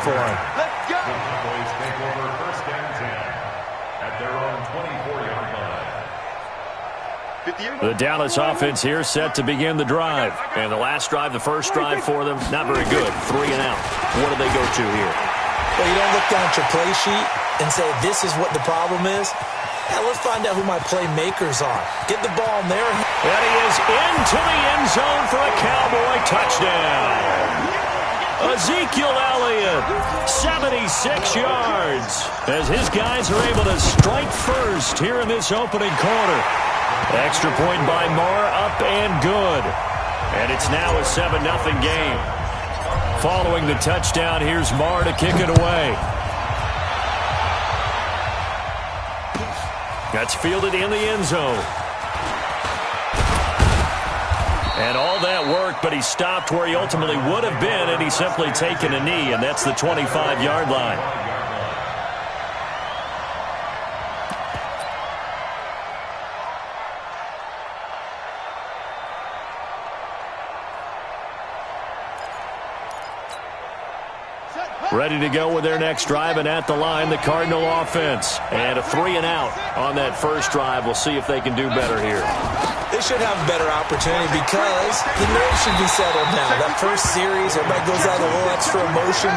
for him. Let's go. The Cowboys take over 1st and 10 at their own 24-yard line. The Dallas offense here set to begin the drive. And the last drive, the first drive for them, not very good. 3 and out. What do they go to here? Well, you don't look down at your play sheet and say, this is what the problem is. Now let's find out who my playmakers are. Get the ball in there. And he is into the end zone for a Cowboy touchdown. Ezekiel Elliott, 76 yards, as his guys are able to strike first here in this opening quarter. Extra point by Marr, up and good. And it's now a 7-0 game. Following the touchdown, here's Marr to kick it away. That's fielded in the end zone. And all that work, but he stopped where he ultimately would have been, and he's simply taken a knee, and that's the 25-yard line. Ready to go with their next drive, and at the line, the Cardinal offense. And a 3 and out on that first drive. We'll see if they can do better here. They should have a better opportunity because the nerves should be settled now. That first series, everybody goes out with a little extra emotion.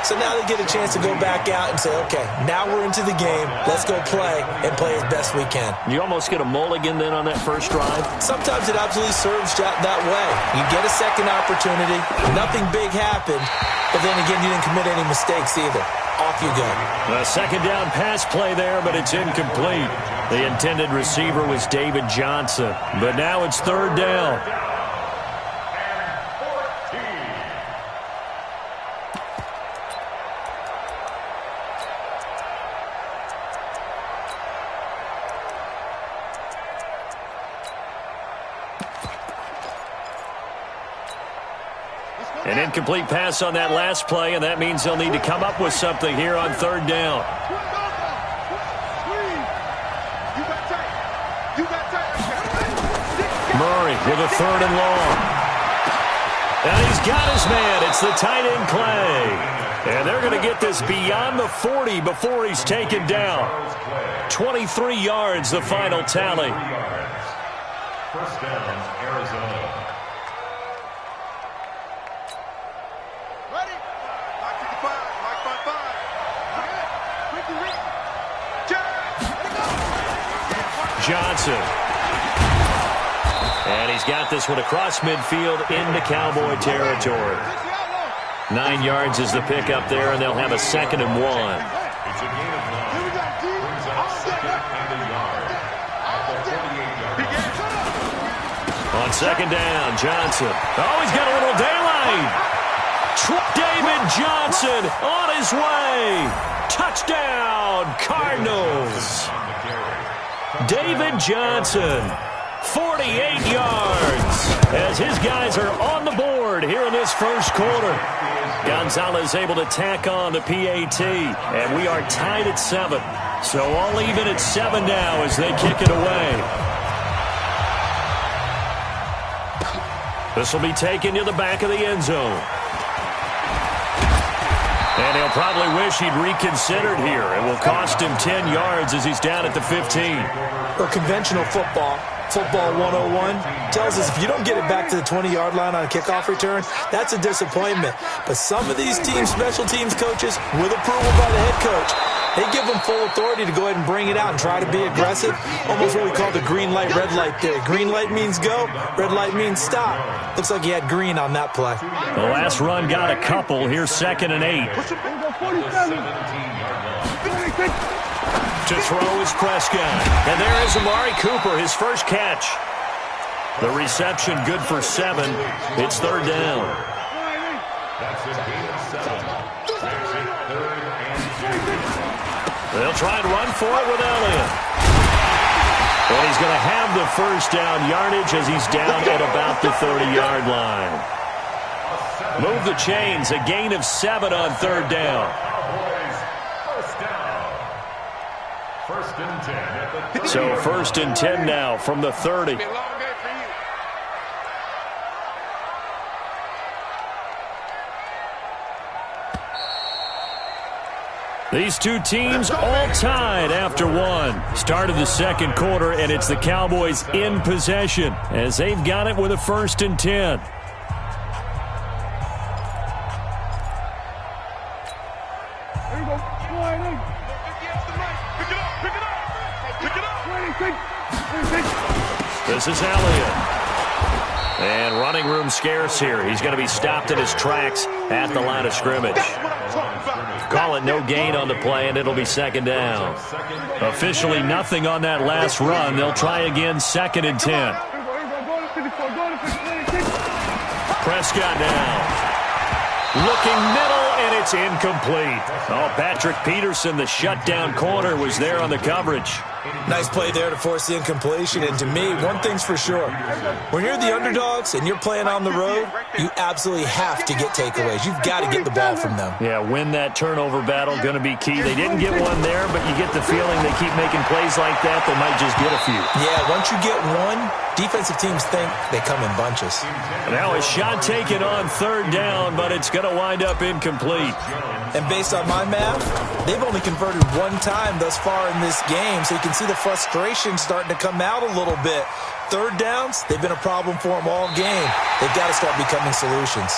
So now they get a chance to go back out and say, okay, now we're into the game. Let's go play and play as best we can. You almost get a mulligan then on that first drive? Sometimes it absolutely serves that way. You get a second opportunity. Nothing big happened. But then again, you didn't commit any mistakes either. Off you go. A second down pass play there, but it's incomplete. The intended receiver was David Johnson. But now it's 3rd down. An incomplete pass on that last play, and that means they'll need to come up with something here on 3rd down. Murray with a 3rd and long. And he's got his man. It's the tight end Clay. And they're going to get this beyond the 40 before he's taken down. 23 yards, the final tally. 1st down, Arizona. Johnson. And he's got this one across midfield into Cowboy territory. 9 yards is the pickup there, and they'll have a 2nd and 1. It's a gain of 9. Brings up 2nd and a yard at the 48-yard line. On 2nd down, Johnson. Oh, he's got a little daylight. David Johnson on his way. Touchdown, Cardinals. David Johnson, 48 yards, as his guys are on the board here in this first quarter. Gonzalez able to tack on the PAT, and we are tied at 7. So all even at 7 now as they kick it away. This will be taken to the back of the end zone. And he'll probably wish he'd reconsidered here. It will cost him 10 yards as he's down at the 15. Well, conventional football 101, tells us if you don't get it back to the 20-yard line on a kickoff return, that's a disappointment. But some of these teams, special teams coaches, with approval by the head coach, they give them full authority to go ahead and bring it out and try to be aggressive. Almost what we call the green light, red light theory. Green light means go, red light means stop. Looks like he had green on that play. The last run got a couple. Here's 2nd and 8. To throw is Prescott. And there is Amari Cooper, his first catch. The reception good for 7. It's 3rd down. That's a gain of 7. Makes it 3rd and 2. They'll try and run for it with Elliott. And he's going to have the first down yardage as he's down at about the 30-yard line. Move the chains. A gain of 7 on 3rd down. First and 10 at the 30. So 1st and 10 now from the 30. These two teams all tied after one. Start of the second quarter, and it's the Cowboys in possession as they've got it with a 1st and 10. This is Elliott. And running room scarce here. He's going to be stopped in his tracks at the line of scrimmage. Call it no gain on the play, and it'll be 2nd down. Officially nothing on that last run. They'll try again, 2nd and 10. Prescott now. Looking middle, and it's incomplete. Oh, Patrick Peterson, the shutdown corner, was there on the coverage. Nice play there to force the incompletion. And to me, one thing's for sure. When you're the underdogs and you're playing on the road, you absolutely have to get takeaways. You've got to get the ball from them. Yeah, win that turnover battle, going to be key. They didn't get one there, but you get the feeling they keep making plays like that, they might just get a few. Yeah, once you get one, defensive teams think they come in bunches. Now a shot taken on 3rd down, but it's going to wind up incomplete. And based on my math, they've only converted one time thus far in this game, so you can see the frustration starting to come out a little bit. 3rd downs, they've been a problem for them all game. They've got to start becoming solutions.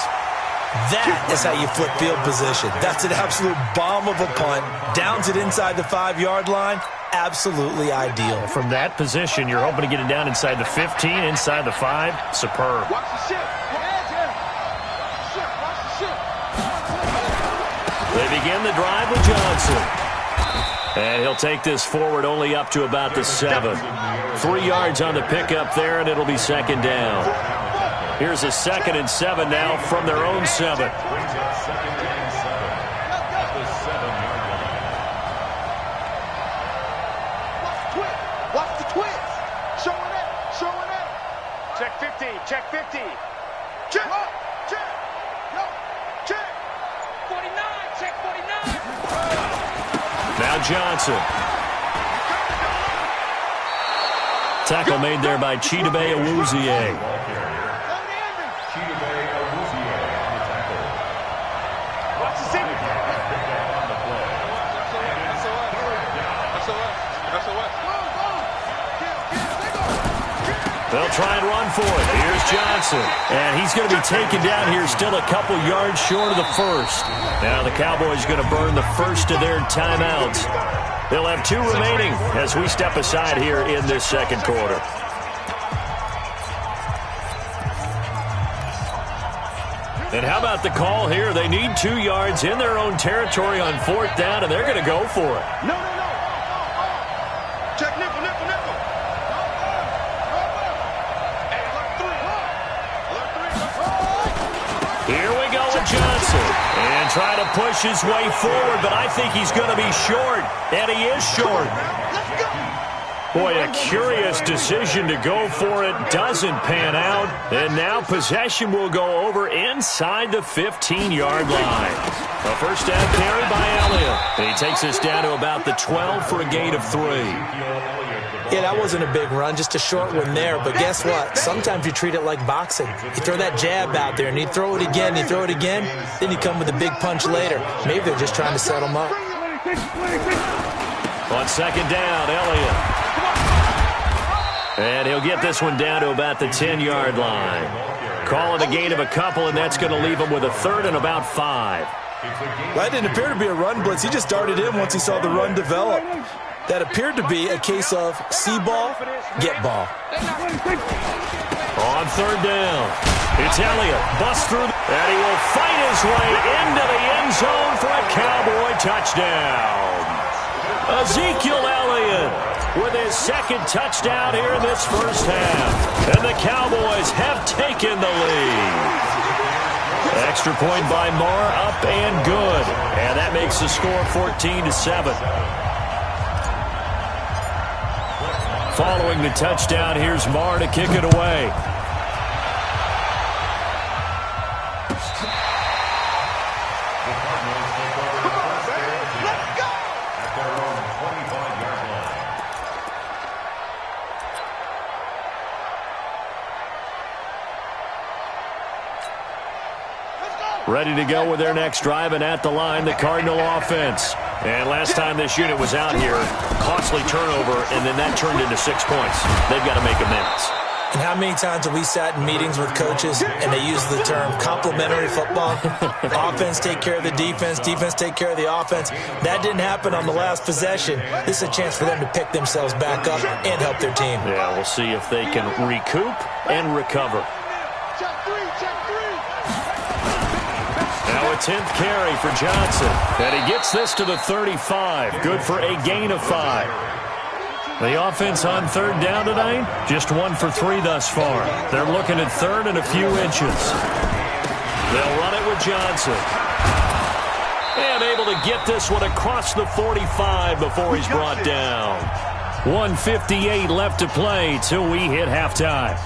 That is how you flip field position. That's an absolute bomb of a punt. Downs it inside the 5-yard line. Absolutely ideal. From that position, you're hoping to get it down inside the 15, inside the 5. Superb. Watch the ship. They begin the drive with Johnson. And he'll take this forward only up to about the 7. 3 yards on the pickup there, and it'll be 2nd down. Here's a 2nd and 7 now from their own 7. Watch the twist. Showing it. Check 50. Check 50. Check. Check. No. Check. 49. Check 49. Now Johnson. Tackle made there by Chidobe Awuzie. Watch the center. They'll try and run for it. Here's Johnson. And he's going to be taken down here still a couple yards short of the 1st. Now the Cowboys going to burn the 1st of their timeouts. They'll have 2 remaining as we step aside here in this 2nd quarter. And how about the call here? They need 2 yards in their own territory on 4th down, and they're going to go for it. No. Check nickel. Here we go with Johnson. And try to push his way forward, but I think he's going to be short. And he is short. Boy, a curious decision to go for it. Doesn't pan out. And now possession will go over inside the 15-yard line. A 1st down carry by Elliott. And he takes us down to about the 12 for a gain of 3. Yeah, that wasn't a big run, just a short one there. But guess what? Sometimes you treat it like boxing. You throw that jab out there, and you throw it again, then you come with a big punch later. Maybe they're just trying to set them up. On 2nd down, Elliott. And he'll get this one down to about the 10-yard line. Call it a gain of a couple, and that's going to leave him with a 3rd and about 5. That didn't appear to be a run blitz. He just darted in once he saw the run develop. That appeared to be a case of see ball, get ball. On 3rd down, it's Elliott. Busts through, and he will fight his way into the end zone for a Cowboy touchdown. Ezekiel Elliott with his 2nd touchdown here in this 1st half. And the Cowboys have taken the lead. Extra point by Marr, up and good. And that makes the score 14-7. Following the touchdown, here's Marr to kick it away. Ready to go with their next drive, and at the line, the Cardinal offense. And last time this unit was out here, costly turnover, and then that turned into 6 points. They've got to make amends. And how many times have we sat in meetings with coaches and they use the term complementary football? Offense take care of the defense, defense take care of the offense. That didn't happen on the last possession. This is a chance for them to pick themselves back up and help their team. Yeah, we'll see if they can recoup and recover. Now a 10th carry for Johnson. And he gets this to the 35. Good for a gain of 5. The offense on third down tonight, just 1 for 3 thus far. They're looking at third and a few inches. They'll run it with Johnson. And able to get this one across the 45 before he's brought down. 1:58 left to play till we hit halftime.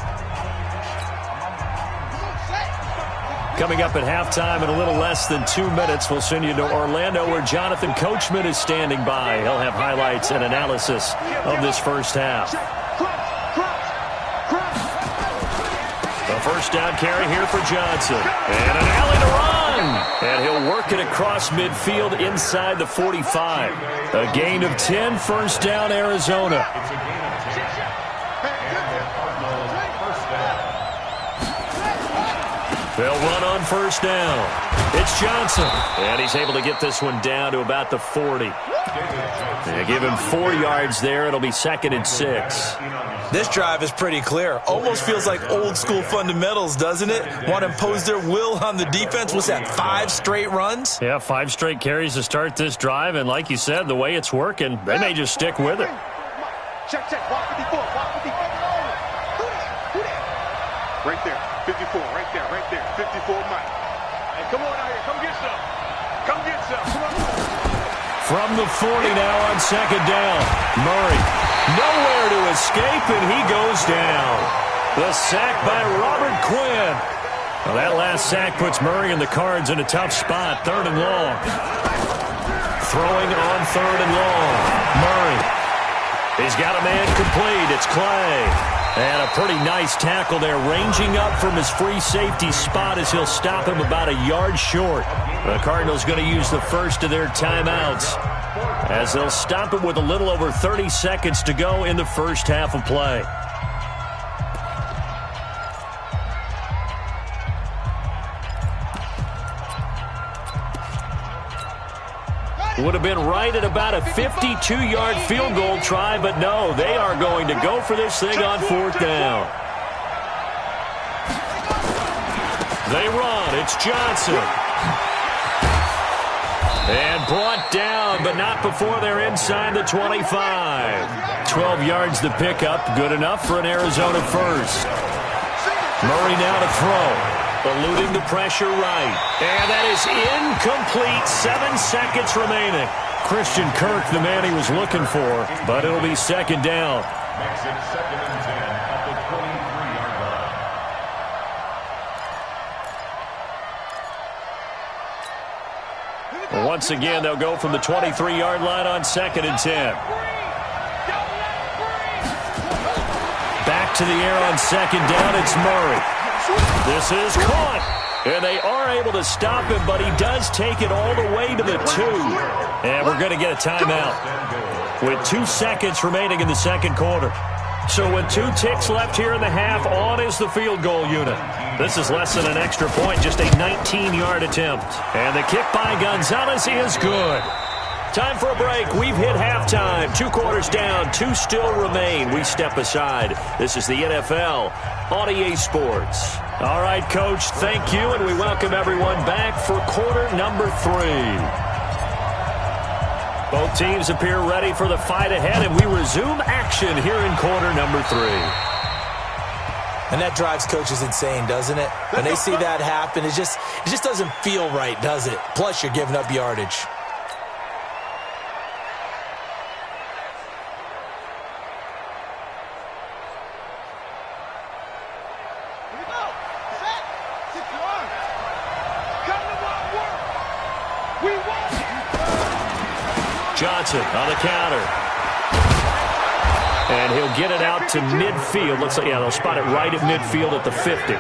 Coming up at halftime in a little less than 2 minutes, we'll send you to Orlando where Jonathan Coachman is standing by. He'll have highlights and analysis of this first half. The first down carry here for Johnson. And an alley to run. And he'll work it across midfield inside the 45. A gain of 10, first down Arizona. They'll run on first down. It's Johnson. And he's able to get this one down to about the 40. They give him 4 yards there. It'll be 2nd and 6. This drive is pretty clear. Almost feels like old school fundamentals, doesn't it? Want to impose their will on the defense. Was that 5 straight runs? Yeah, 5 straight carries to start this drive. And like you said, the way it's working, they may just stick with it. Check. Walk 54. Right there. 54. Right there. 54 Mike. Hey, come on out here. Come get some. Come on. From the 40 now on second down. Murray. Nowhere to escape, and he goes down. The sack by Robert Quinn. Well, that last sack puts Murray and the Cards in a tough spot. 3rd and long. Throwing on 3rd and long. Murray. He's got a man complete. It's Clay. And a pretty nice tackle there, ranging up from his free safety spot as he'll stop him about a yard short. The Cardinals going to use the first of their timeouts as they'll stop it with a little over 30 seconds to go in the first half of play. Would have been right at about a 52-yard field goal try, but no, they are going to go for this thing on 4th down. They run. It's Johnson. And brought down, but not before they're inside the 25. 12 yards to pick up. Good enough for an Arizona first. Murray now to throw. Eluding the pressure right. And that is incomplete. 7 seconds remaining. Christian Kirk, the man he was looking for, but it'll be 2nd down. Makes it 2nd and 10 at the 23-yard line. Once again, they'll go from the 23-yard line on 2nd and 10. Back to the air on 2nd down. It's Murray. This is caught, and they are able to stop him, but he does take it all the way to the 2. And we're going to get a timeout with 2 seconds remaining in the second quarter. So with 2 ticks left here in the half, on is the field goal unit. This is less than an extra point, just a 19-yard attempt. And the kick by Gonzalez is good. Time for a break. We've hit halftime. 2 quarters down. 2 still remain. We step aside. This is the NFL on EA Sports. All right, Coach, thank you, and we welcome everyone back for quarter number 3. Both teams appear ready for the fight ahead, and we resume action here in quarter number 3. And that drives coaches insane, doesn't it? When they see that happen, it just doesn't feel right, does it? Plus, you're giving up yardage. Johnson on the counter. And he'll get it out to midfield. Looks like, yeah, they'll spot it right at midfield at the 50.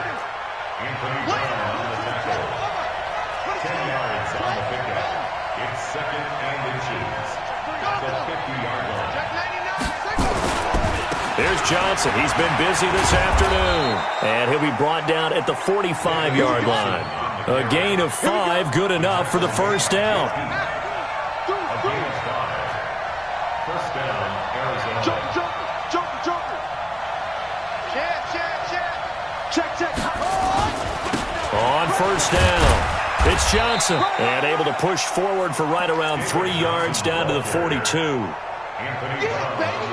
second and inches at the 50-yard line. Here's Johnson. He's been busy this afternoon. And he'll be brought down at the 45-yard line. A gain of 5, good enough for the first down. A gain of 5. First down, Arizona. Joker. Check. On first down, it's Johnson. And able to push forward for right around 3 yards down to the 42.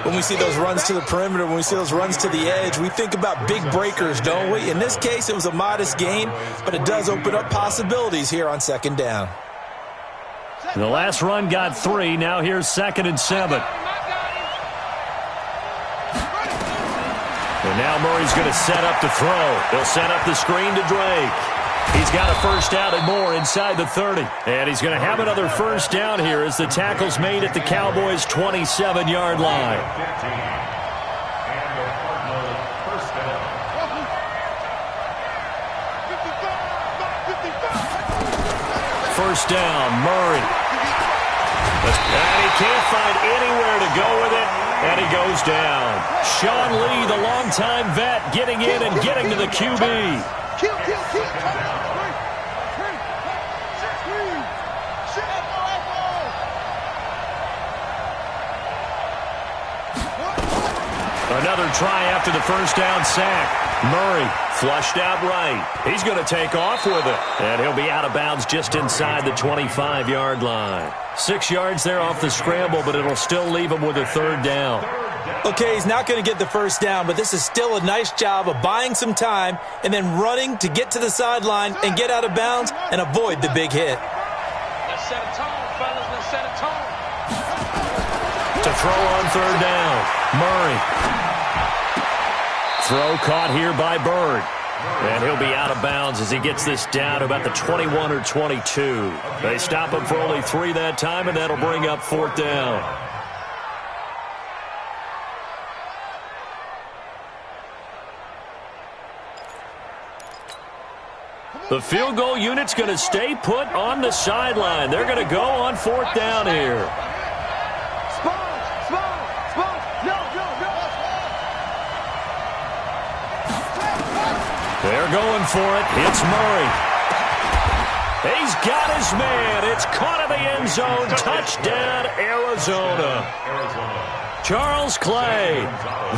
When we see those runs to the perimeter, when we see those runs to the edge, we think about big breakers, don't we? In this case, it was a modest gain, but it does open up possibilities here on second down. The last run got 3. Now here's 2nd and 7. And now Murray's going to set up to throw. He'll set up the screen to Drake. He's got a first down and more inside the 30. And he's going to have another first down here as the tackle's made at the Cowboys' 27-yard line. And the Cardinals first down. First down, Murray. And he can't find anywhere to go with it. And he goes down. Sean Lee, the longtime vet, getting in and getting to the QB. Another try after the first down sack. Murray flushed out right. He's going to take off with it. And he'll be out of bounds just inside the 25-yard line. 6 yards there off the scramble, but it'll still leave him with a third down. Okay, he's not going to get the first down, but this is still a nice job of buying some time and then running to get to the sideline and get out of bounds and avoid the big hit. Let's set a tone, fellas. Let's set a tone. To throw on third down, Murray. Throw caught here by Bird. And he'll be out of bounds as he gets this down to about the 21 or 22. They stop him for only 3 that time, and that'll bring up 4th down. The field goal unit's going to stay put on the sideline. They're going to go on 4th down here. They're going for it. It's Murray. He's got his man. It's caught in the end zone. Touchdown, Arizona. Charles Clay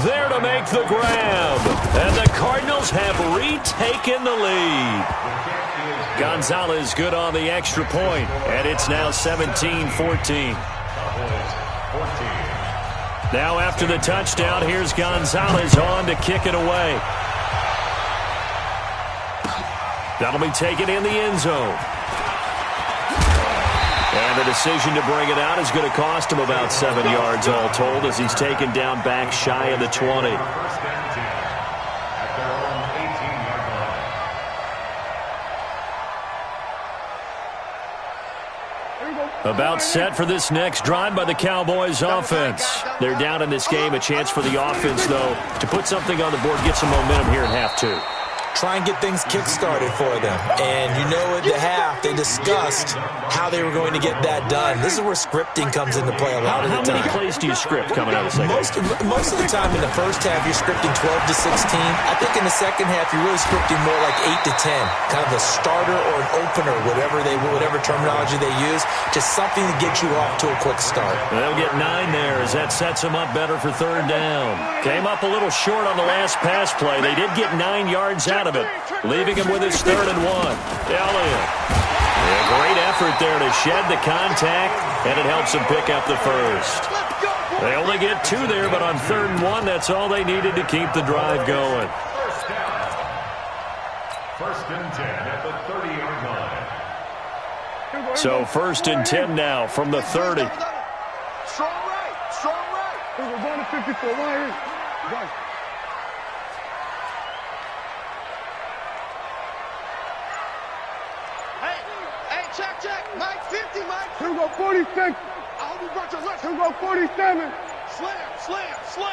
there to make the grab. And the Cardinals have retaken the lead. Gonzalez good on the extra point. And it's now 17-14. Now after the touchdown, here's Gonzalez on to kick it away. That'll be taken in the end zone. And the decision to bring it out is going to cost him about 7 yards all told as he's taken down back shy of the 20. About set for this next drive by the Cowboys offense. They're down in this game. A chance for the offense, though, to put something on the board, get some momentum here in half 2. Try and get things kick-started for them. And you know at the half, they discussed how they were going to get that done. This is where scripting comes into play a lot of the time. How many plays do you script coming out of the second? Most of the time in the first half, you're scripting 12 to 16. I think in the second half, you're really scripting more like 8 to 10. Kind of a starter or an opener, whatever terminology they use. Just something to get you off to a quick start. They'll get 9 there as that sets them up better for third down. Came up a little short on the last pass play. They did get 9 yards out of it, leaving him with his 3rd and 1. Elliott. A great effort there to shed the contact, and it helps him pick up the first. They only get 2 there, but on 3rd and 1, that's all they needed to keep the drive going. First and 10 at the 30-yard line. So 1st and 10 now from the 30. Strong right. We're going to 54 right here. Right. Check. Mike 50, Mike. Here we go, 46. I hope you brought your left. Here we go, 47. Slam.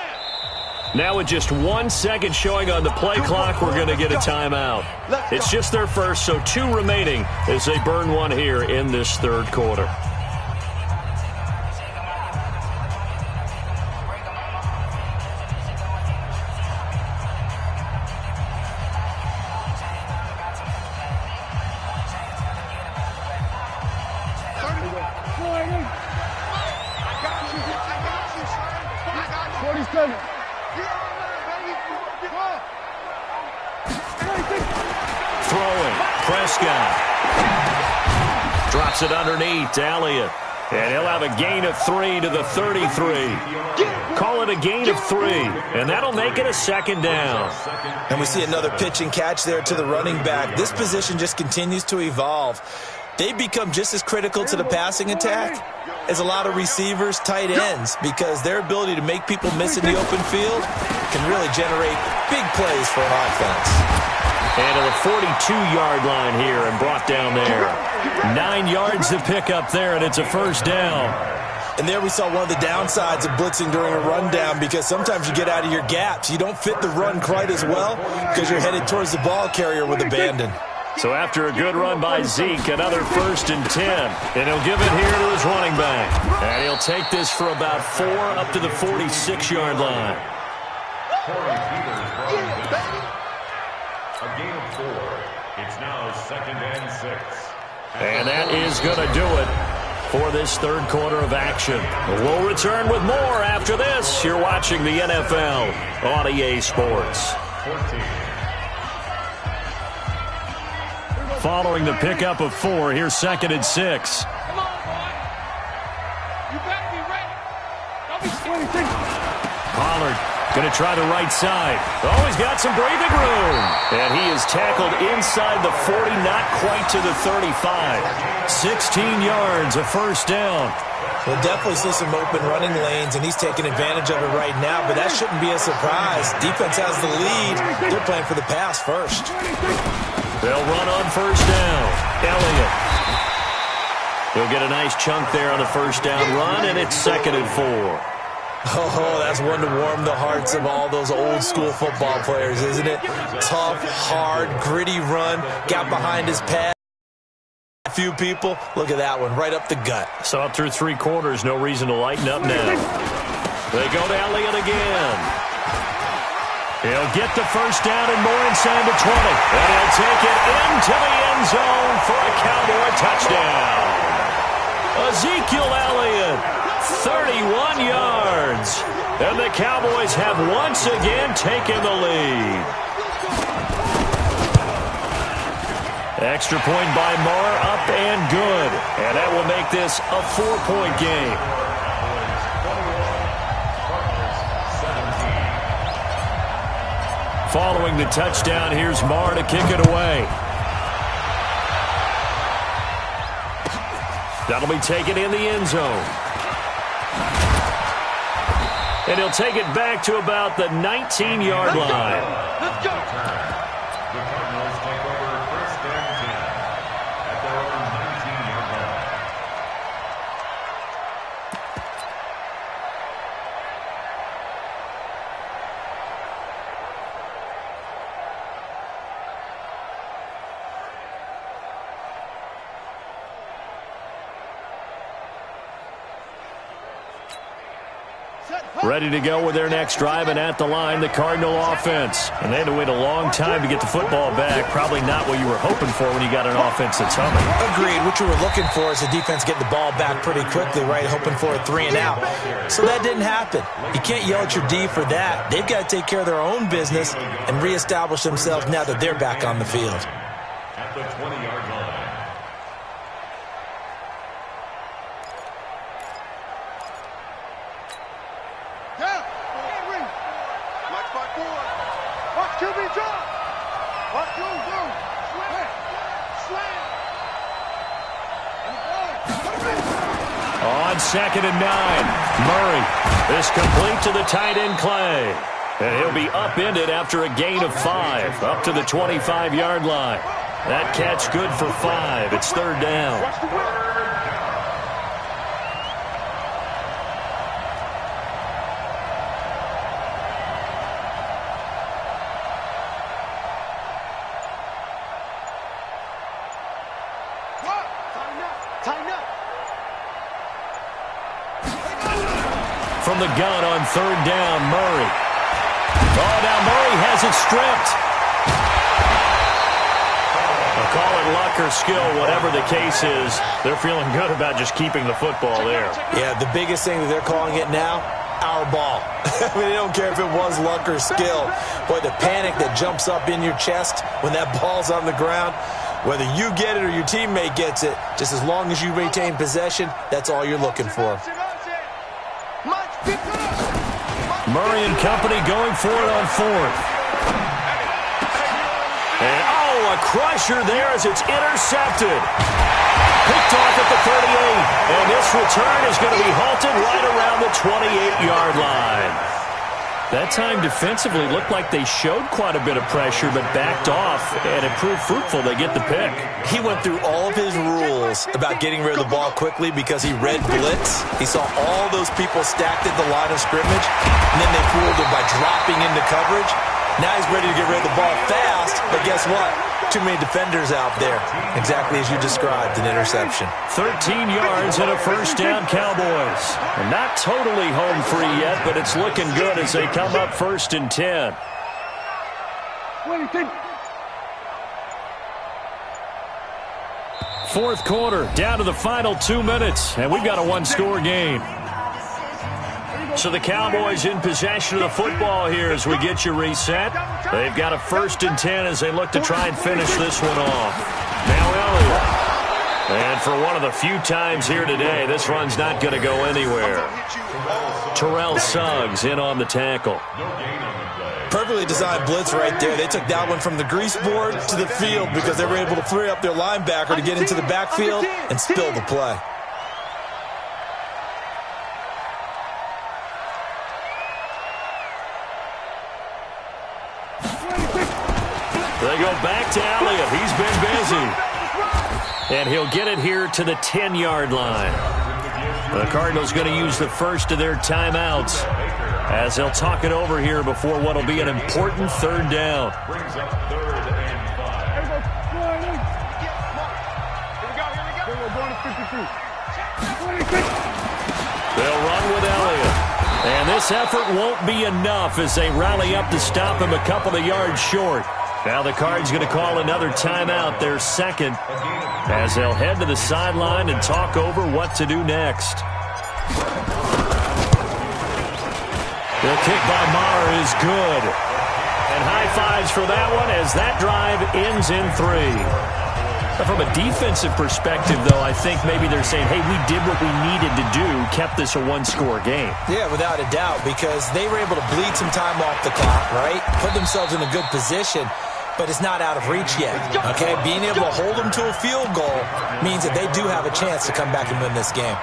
Now with just 1 second showing on the play clock, we're going to get a timeout. It's just their first, so 2 remaining as they burn one here in this third quarter. 47. Throwing. Prescott. Drops it underneath to Elliott. And he'll have a gain of 3 to the 33. Call it a gain of 3, and that'll make it a second down. And we see another pitch and catch there to the running back. This position just continues to evolve. They become just as critical to the passing attack as a lot of receivers, tight ends, because their ability to make people miss in the open field can really generate big plays for an offense. And to the 42-yard line here and brought down there. 9 yards to pick up there, and it's a first down. And there we saw one of the downsides of blitzing during a rundown, because sometimes you get out of your gaps. You don't fit the run quite as well because you're headed towards the ball carrier with abandon. So after a good run by Zeke, another 1st and 10. And he'll give it here to his running back. And he'll take this for about 4 up to the 46-yard line. A gain of 4. It's now 2nd and 6. And that is going to do it for this third quarter of action. We'll return with more after this. You're watching the NFL on EA Sports. 14. Following the pickup of 4, here's 2nd and 6. Come on, boy. You better be ready. Don't be scared. Pollard going to try the right side. Oh, he's got some breathing room. And he is tackled inside the 40, not quite to the 35. 16 yards, a first down. We'll definitely see some open running lanes, and he's taking advantage of it right now, but that shouldn't be a surprise. Defense has the lead. They're playing for the pass first. They'll run on first down. Elliott. He'll get a nice chunk there on the first down run, and it's 2nd and 4. Oh, that's one to warm the hearts of all those old-school football players, isn't it? Tough, hard, gritty run, got behind his pad. A few people, look at that one, right up the gut. So up through 3 quarters, no reason to lighten up now. They go to Elliott again. He'll get the first down and more inside the 20. And he'll take it into the end zone for a Cowboy touchdown. Ezekiel Elliott, 31 yards. And the Cowboys have once again taken the lead. Extra point by Marr, up and good. And that will make this a 4-point game. Following the touchdown, here's Marr to kick it away. That'll be taken in the end zone. And he'll take it back to about the 19-yard line. Let's go. The Cardinals take over 1st and 10 at their own 19-yard line. Ready to go with their next drive, and at the line, the Cardinal offense. And they had to wait a long time to get the football back. Probably not what you were hoping for when you got an offense that's humming. Agreed. What you were looking for is the defense getting the ball back pretty quickly, right? Hoping for a 3 and out. So that didn't happen. You can't yell at your D for that. They've got to take care of their own business and reestablish themselves now that they're back on the field. At the 20-yard line. Watch QB jump. Watch you do. Slam. On 2nd and 9, Murray is complete to the tight end Clay. And he'll be upended after a gain of 5, up to the 25-yard line. That catch good for 5. It's 3rd down. Watch the whip. Tighten up. From the gun on 3rd down, Murray. Oh, now Murray has it stripped. A Call it luck or skill, whatever the case is, they're feeling good about just keeping the football there. Yeah, the biggest thing that they're calling it now, our ball. I mean, they don't care if it was luck or skill. Boy, the panic that jumps up in your chest when that ball's on the ground, whether you get it or your teammate gets it, just as long as you retain possession, that's all you're looking for. Murray and company going for it on fourth. And, a crusher there as it's intercepted. Picked off at the 38. And this return is going to be halted right around the 28-yard line. That time defensively looked like they showed quite a bit of pressure but backed off, and it proved fruitful. They get the pick. He went through all of his rules about getting rid of the ball quickly because he read blitz. He saw all those people stacked at the line of scrimmage, and then they fooled him by dropping into coverage. Now he's ready to get rid of the ball fast, but guess what? Too many defenders out there. Exactly as you described, an interception. 13 yards and a first down, Cowboys. And not totally home free yet, but it's looking good as they come up 1st and 10. Fourth quarter, down to the final 2 minutes, and we've got a one-score game. So the Cowboys in possession of the football here as we get you reset. They've got a 1st and 10 as they look to try and finish this one off. Now Elliott. And for one of the few times here today, this run's not going to go anywhere. Terrell Suggs in on the tackle. Perfectly designed blitz right there. They took that one from the grease board to the field because they were able to free up their linebacker to get into the backfield and spill the play. They go back to Elliott. He's been busy. And he'll get it here to the 10-yard line. The Cardinals going to use the first of their timeouts as they'll talk it over here before what will be an important 3rd down. Brings up 3rd and 5. They'll run with Elliott. And this effort won't be enough as they rally up to stop him a couple of yards short. Now the Cards going to call another timeout, their second, as they'll head to the sideline and talk over what to do next. The kick by Maher is good. And high fives for that one as that drive ends in 3. From a defensive perspective, though, I think maybe they're saying, hey, we did what we needed to do, kept this a one-score game. Yeah, without a doubt, because they were able to bleed some time off the clock, right? Put themselves in a good position, but it's not out of reach yet, okay? Being able to hold them to a field goal means that they do have a chance to come back and win this game.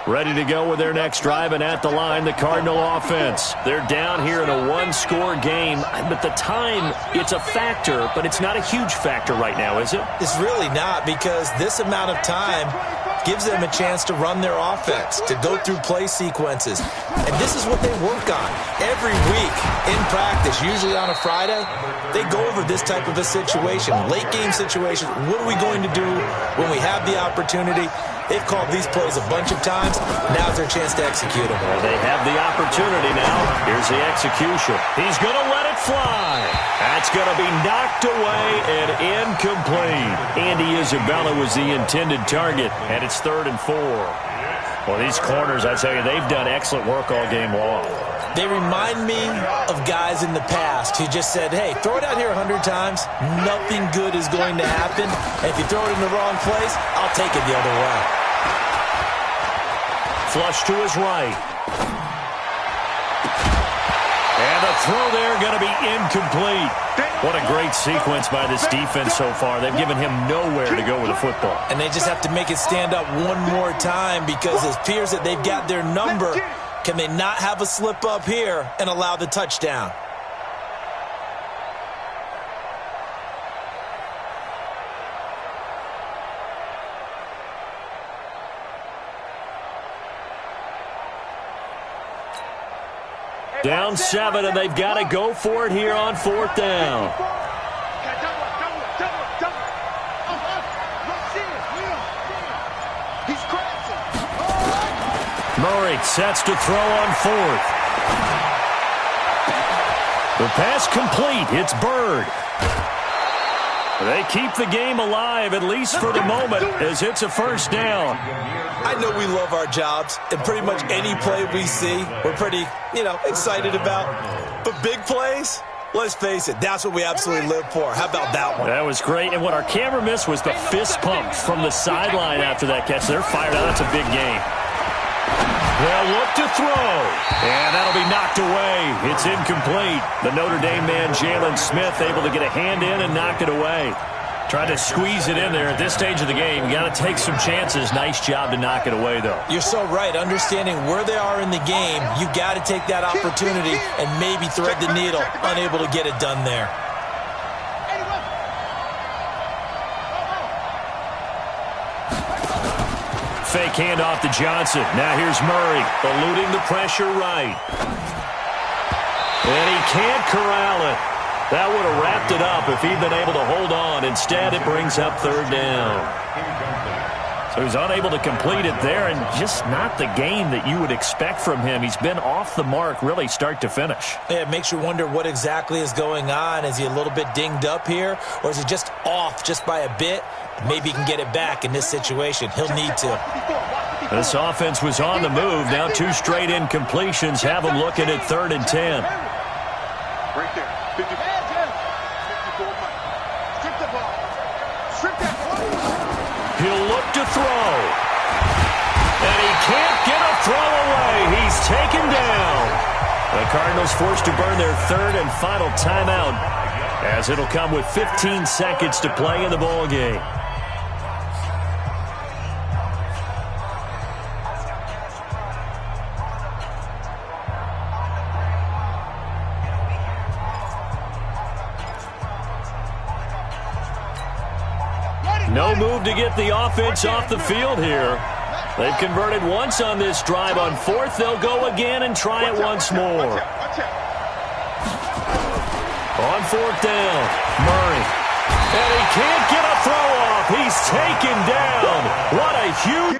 Ready to go with their next drive, and at the line, the Cardinal offense. They're down here in a one-score game, but the time, it's a factor, but it's not a huge factor right now, is it? It's really not, because this amount of time gives them a chance to run their offense, to go through play sequences. And this is what they work on every week in practice, usually on a Friday. They go over this type of a situation, late-game situation. What are we going to do when we have the opportunity? They've called these plays a bunch of times. Now's their chance to execute them. Well, they have the opportunity now. Here's the execution. He's going to let it fly. That's going to be knocked away and incomplete. Andy Isabella was the intended target, and it's 3rd and 4. Well, these corners, I tell you, they've done excellent work all game long. They remind me of guys in the past who just said, hey, throw it out here 100 times. Nothing good is going to happen. And if you throw it in the wrong place, I'll take it the other way. Flush to his right. And the throw there going to be incomplete. What a great sequence by this defense so far. They've given him nowhere to go with the football. And they just have to make it stand up one more time because it appears that they've got their number. Can they not have a slip up here and allow the touchdown? Down 7, and they've got to go for it here on 4th down. Murray sets to throw on fourth. The pass complete. It's Bird. They keep the game alive, at least for the moment, as it's a first down. I know we love our jobs, and pretty much any play we see, we're pretty, excited about. But big plays, let's face it, that's what we absolutely live for. How about that one? That was great, and what our camera missed was the fist pump from the sideline after that catch. They're fired out. That's a big game. They'll look to throw, and that'll be knocked away. It's incomplete. The Notre Dame man, Jalen Smith, able to get a hand in and knock it away. Tried to squeeze it in there at this stage of the game. You got to take some chances. Nice job to knock it away, though. You're so right. Understanding where they are in the game, you got to take that opportunity and maybe thread the needle. Unable to get it done there. Fake handoff to Johnson. Now here's Murray, eluding the pressure right. And he can't corral it. That would have wrapped it up if he'd been able to hold on. Instead, it brings up third down. So he's unable to complete it there, and just not the game that you would expect from him. He's been off the mark, really, start to finish. Yeah, it makes you wonder what exactly is going on. Is he a little bit dinged up here, or is he just off just by a bit? Maybe he can get it back in this situation. He'll need to. This offense was on the move. Now 2 straight incompletions have him looking at 3rd and 10. Right there. 54. Strip the ball. Strip that ball. He'll look to throw. And he can't get a throw away. He's taken down. The Cardinals forced to burn their 3rd and final timeout, as it'll come with 15 seconds to play in the ball game. No move to get the offense off the field here. They've converted once on this drive. On 4th, they'll go again and try it once more. On 4th down, Murray. And he can't get a throw off. He's taken down. What a huge...